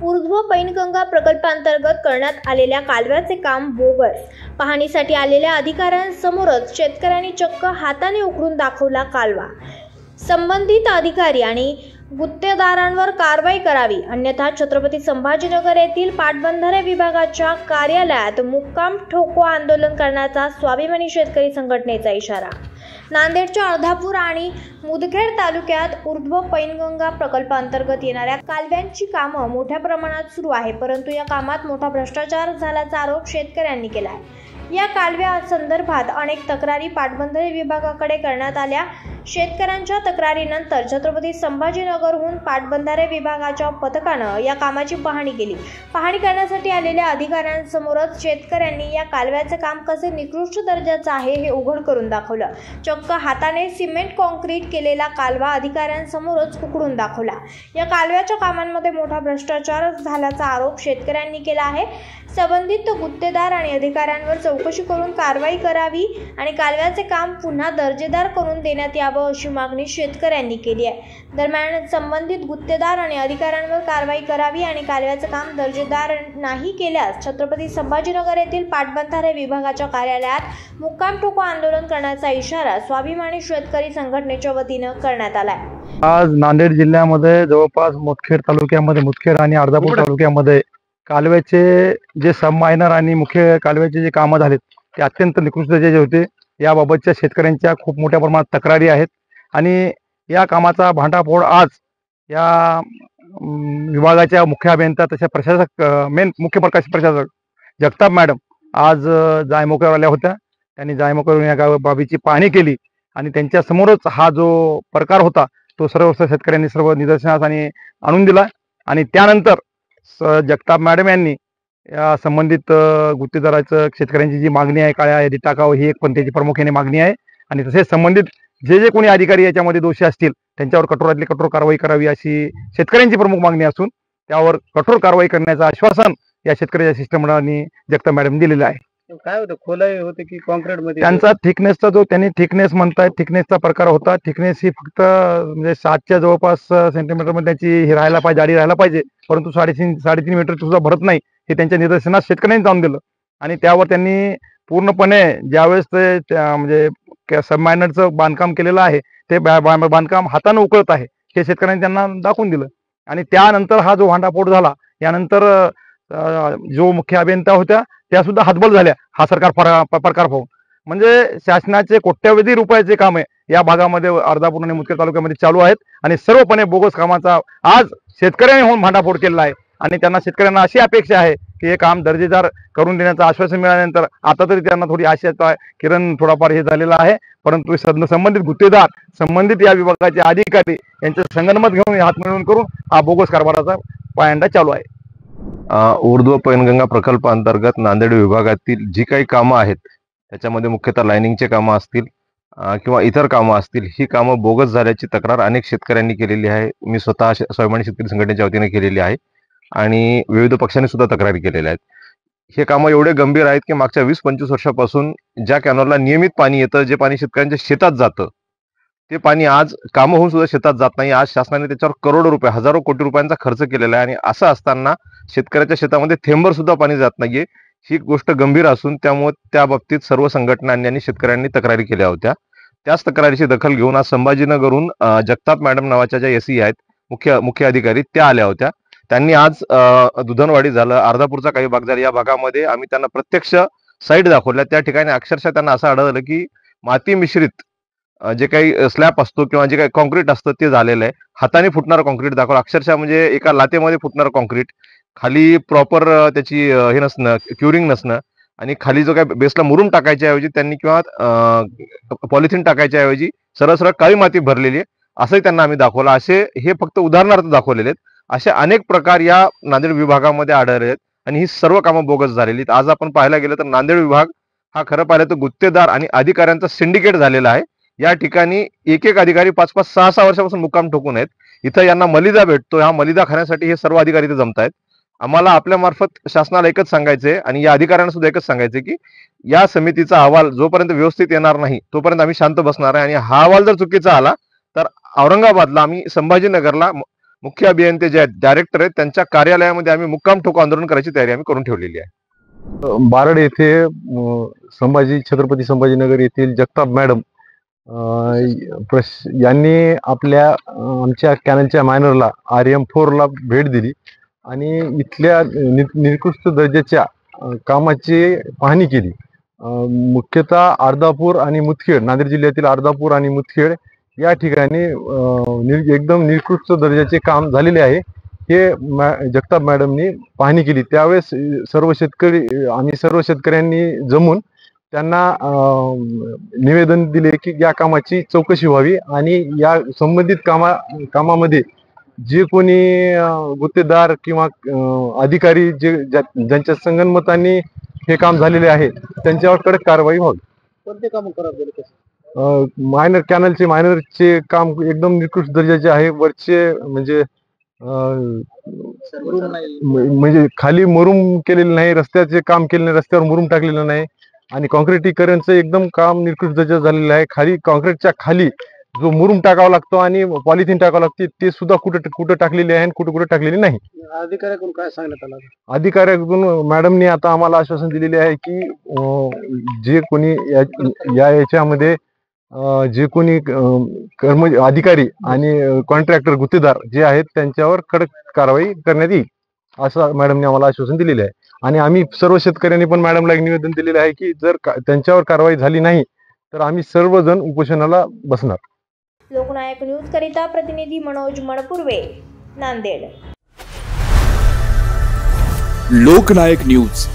ऊर्ध्व पैनगंगा प्रकल्पांतर्गत करण्यात आलेल्या कालव्याचे काम बोगस। पाहणीसाठी आलेल्या अधिकाऱ्यांसमोरच शेतकऱ्यांनी चक्क हाताने उकरून दाखवला कालवा। संबंधित अधिकारी आणि गुत्तेदारांवर कारवाई करावी, अन्यथा छत्रपती संभाजीनगर येथील पाटबंधारे विभागाच्या कार्यालयात मुक्काम ठोको आंदोलन करण्याचा स्वाभिमानी शेतकरी संघटनेचा इशारा। नांदेडच्या अर्धापूर आणि मुदखेड तालुक्यात ऊर्ध्व पैनगंगा प्रकल्पांतर्गत येणाऱ्या कालव्यांची कामं मोठ्या प्रमाणात सुरू आहे, परंतु या कामात मोठा भ्रष्टाचार झाल्याचा आरोप शेतकऱ्यांनी केला आहे। या कालव्या संदर्भात अनेक तक्रारी पाटबंधारे विभागाकडे करण्यात आल्या। शेतकऱ्यांच्या तक्रारीनंतर छत्रपती संभाजीनगरहून पाटबंधारे विभागाच्या पथकानं या कामाची पाहणी केली। पाहणी करण्यासाठी आलेल्या अधिकाऱ्यांसमोरच शेतकऱ्यांनी या कालव्याचे काम कसे निकृष्ट दर्जाचं आहे हे उघड करून दाखवलं। चक्क हाताने सिमेंट कॉन्क्रीट केलेला कालवा अधिकाऱ्यांसमोरच उकळून दाखवला। या कालव्याच्या कामांमध्ये मोठा भ्रष्टाचार झाल्याचा आरोप शेतकऱ्यांनी केला आहे। संबंधित गुत्तेदार आणि अधिकाऱ्यांवर चौकशी करून कारवाई करावी आणि कालव्याचे काम पुन्हा दर्जेदार करून देण्यात यावं अशी मागणी शेतकऱ्यांनी केली आहे। दरम्यान संबंधित गुत्तेदार आणि अधिकाऱ्यांवर कारवाई करावी आणि कालव्याचे काम दर्जेदार नाही केल्यास छत्रपती संभाजीनगर येथील पाटबंधारे विभागाच्या कार्यालयात मुक्काम ठोको आंदोलन करण्याचा इशारा स्वाभिमानी शेतकरी संघटनेच्या वतीनं करण्यात आला आहे। आज नांदेड जिल्ह्यामध्ये जवळपास मुदखेड आणि अर्धापूर तालुक्यामध्ये कालव्याचे जे सब मायनर आणि मुख्य कालव्याचे जे कामं झालेत ते अत्यंत निकृष्ट दर्जाचे होते। याबाबतच्या शेतकऱ्यांच्या खूप मोठ्या प्रमाणात तक्रारी आहेत आणि या कामाचा भांडाफोड आज या विभागाच्या मुख्य अभियंता तसे प्रशासक मुख्य प्रशासक जगताप मॅडम आज जायमुखावर आल्या होत्या। त्यांनी जायमुखावरून या बाबीची पाहणी केली आणि त्यांच्या समोरच हा जो प्रकार होता तो सर्व शेतकऱ्यांनी सर्व निदर्शनास आणून दिला आणि त्यानंतर जगताप मॅडम यांनी या संबंधित गुत्तेदाराचं शेतकऱ्यांची जी मागणी आहे काळ्या यादीत टाकावं ही एक पण त्याची प्रामुख्याने मागणी आहे आणि तसेच संबंधित जे कोणी अधिकारी याच्यामध्ये दोषी असतील त्यांच्यावर कठोरातली कठोर कारवाई करावी अशी शेतकऱ्यांची प्रमुख मागणी असून त्यावर कठोर कारवाई करण्याचं आश्वासन या शेतकऱ्याच्या शिष्टमंडळाने जगताप मॅडम दिलेलं आहे। काय होतं, खोलाई होते की कॉन्क्रीट मध्ये? त्यांचा थिकनेसचा जो त्यांनी थिकनेस म्हणतायत थिकनेसचा प्रकार होता। थिकनेस ही फक्त म्हणजे 7च्या जवळपास सेंटीमीटर मध्ये त्याची हे राहायला पाहिजे, जाडी राहायला पाहिजे, परंतु 3.5 मीटर सुद्धा भरत नाही हे त्यांच्या निदर्शनास शेतकऱ्यांनी जाऊन दिलं आणि त्यावर त्यांनी पूर्णपणे ज्यावेळेस ते म्हणजे सबमायनरचं बांधकाम केलेलं आहे ते बांधकाम हाताने उकळत आहे हे शेतकऱ्यांनी त्यांना दाखवून दिलं आणि त्यानंतर हा जो भांडाफोड झाला यानंतर जो मुख्य अभियंता होत्या त्या सुद्धा हतबल झाल्या हा प्रकार पाहून। म्हणजे शासनाचे कोट्यवधी रुपयाचे काम आहे या भागामध्ये अर्धापूर आणि मुदखेड तालुक्यामध्ये चालू आहेत आणि सर्वपणे बोगस कामाचा आज शेतकऱ्यांनी होऊन भांडाफोड केलेला आहे आणि शेतकऱ्यांना अशी अपेक्षा आहे की हे काम दर्जेदार करून देण्याचं आश्वासन मिळाल्यानंतर आता तरी त्यांना थोडी आशा किरण थोडाफार हे झालेला आहे, परंतु संबंधित गुत्तेदार संबंधित या विभागाचे अधिकारी यांचे संगनमत घेऊन हात मिळवून करून हा बोगस कारभाराचा पायंडा चालू आहे। ऊर्ध्व पैनगंगा प्रकल्पांतर्गत नांदेड विभागातील जी काही कामं आहेत त्याच्यामध्ये मुख्यतः लाइनिंगचे कामं असतील किंवा इतर कामं असतील ही कामं बोगस झाल्याची तक्रार अनेक शेतकऱ्यांनी केलेली आहे। मी स्वतः स्वाभिमानी शेतकरी संघटनेच्या वतीने केलेली आहे आणि विविध पक्षांनी सुद्धा तक्रारी केलेल्या आहेत। हे कामं एवढे गंभीर आहेत की मागच्या 20-25 वर्षापासून ज्या कॅनॉलला नियमित पाणी येतं, जे पाणी शेतकऱ्यांच्या शेतात जातं ते पाणी आज कामं होऊन सुद्धा शेतात जात नाही। आज शासनाने त्याच्यावर करोडो रुपये, हजारो कोटी रुपयांचा खर्च केलेला आहे आणि असं असताना शेतकऱ्याच्या शेतामध्ये थेंबर सुद्धा पाणी जात नाहीये। ही गोष्ट गंभीर असून त्यामुळे त्या बाबतीत सर्व संघटनांनी आणि शेतकऱ्यांनी तक्रारी केल्या होत्या। त्याच तक्रारीची दखल घेऊन आज संभाजीनगरहून जगताप मॅडम नावाच्या ज्या एसी आहेत मुख्य अधिकारी त्या आल्या होत्या। त्यांनी आज दुधनवाडी झालं, अर्धापूरचा काही भाग झाला, या भागामध्ये आम्ही त्यांना प्रत्यक्ष साईट दाखवल्या। त्या ठिकाणी अक्षरशः त्यांना असं आढळलं की माती मिश्रित जे काही स्लॅब असतो किंवा जे काही कॉन्क्रीट असतं ते झालेलं आहे। हाताने फुटणारं कॉन्क्रीट दाखवलं, अक्षरशः म्हणजे एका लातेमध्ये फुटणारं कॉन्क्रीट, खाली प्रॉपर त्याची हे नसणं, क्युरिंग नसणं आणि खाली जो काही बेसला मुरुम टाकायच्या ऐवजी त्यांनी किंवा पॉलिथिन टाकायच्या ऐवजी सरळ काळी माती भरलेली आहे असंही त्यांना आम्ही दाखवलं। असे हे फक्त उदाहरणार्थ दाखवलेले आहेत। असे अनेक प्रकार या नांदेड विभागामध्ये आढळले आहेत आणि ही सर्व कामं बोगस झालेली आहेत। आज आपण पाहायला गेलं तर नांदेड विभाग हा खरं पाहिलं तर गुत्तेदार आणि अधिकाऱ्यांचा सिंडिकेट झालेला आहे। या ठिकाणी एक अधिकारी 5-5, 6-6 वर्षापासून मुक्काम ठोकून आहेत। इथं यांना मलिदा भेटतो, हा मलिदा खाण्यासाठी हे सर्व अधिकारी इथे जमत आहेत। आम्हाला आपल्या मार्फत शासनाला एकच सांगायचंय आणि या अधिकाऱ्यांना सुद्धा एकच सांगायचंय की या समितीचा अहवाल जोपर्यंत व्यवस्थित येणार नाही तोपर्यंत आम्ही शांत बसणार आहे आणि हा अहवाल जर चुकीचा आला तर औरंगाबादला आम्ही संभाजीनगरला मुख्य अभियंते जे डायरेक्टर आहेत त्यांच्या कार्यालयामध्ये आम्ही मुक्काम ठोक आंदोलन करायची तयारी आम्ही करून ठेवलेली आहे. बारड येथे छत्रपती संभाजीनगर येथील जगताप मॅडम यांनी आमच्या कॅनलच्या मायनरला RM4 ला भेट दिली आणि इथल्या निकृष्ट दर्जाच्या कामाची पाहणी केली. मुख्यतः अर्धापूर आणि मुदखेड, नांदेड जिल्ह्यातील अर्धापूर आणि मुदखेड या ठिकाणी एकदम निकृष्ट दर्जाचे काम झालेले आहे. हे जगताप मॅडमनी पाहणी केली. त्यावेळेस आम्ही सर्व शेतकऱ्यांनी जमून त्यांना निवेदन दिले की या कामाची चौकशी व्हावी आणि या संबंधित कामामध्ये जे कोणी गुत्तेदार किंवा अधिकारी ज्यांच्या संगनमताने हे काम झालेले आहे त्यांच्यावर कडक कारवाई व्हावी. कोणते काम खराब झाले? मायनरचे काम एकदम निकृष्ट दर्जाचे आहे. वरचे म्हणजे खाली मुरुम केलेलं नाही, रस्त्याचे काम केले नाही, रस्त्यावर मुरुम टाकलेलं नाही आणि कॉन्क्रिटीकरणचं एकदम काम निकृष्ट दर्जाचं झालेलं आहे. खाली कॉन्क्रीटच्या खाली जो मुरुम टाकावा लागतो आणि पॉलिथिन टाकावं लागते ते सुद्धा कुठं टाकलेले आहे आणि कुठे टाकलेली नाही. अधिकाऱ्याकडून काय सांगण्यात आलं? अधिकाऱ्याकडून मॅडमनी आता आम्हाला आश्वासन दिलेले आहे की जे कोणी याच्यामध्ये जे कोणी अधिकारी आणि कॉन्ट्रॅक्टर गुत्तेदार जे आहेत त्यांच्यावर कडक कारवाई करण्यात येईल असं मॅडमने आम्हाला आश्वासन दिलेले आहे. आणि आम्ही सर्व शेतकऱ्यांनी पण मॅडमला एक निवेदन दिलेलं आहे की जर त्यांच्यावर कारवाई झाली नाही तर आम्ही सर्वजण उपोषणाला बसणार. लोकनायक न्यूज करिता प्रतिनिधी मनोज मणपुर्वे, नांदेड. लोकनायक न्यूज